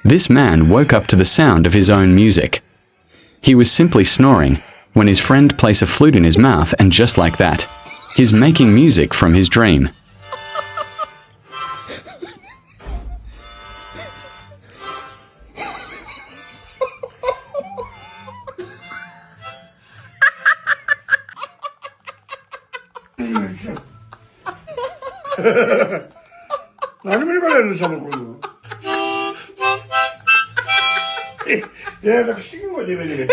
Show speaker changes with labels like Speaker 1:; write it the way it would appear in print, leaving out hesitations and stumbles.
Speaker 1: This man woke up to the sound of his own music. He was simply snoring when his friend placed a flute in his mouth, and just like that, he's making music from his dream.
Speaker 2: 나는 왜 말하는 사람을 내가 시킨 거지 왜 이래?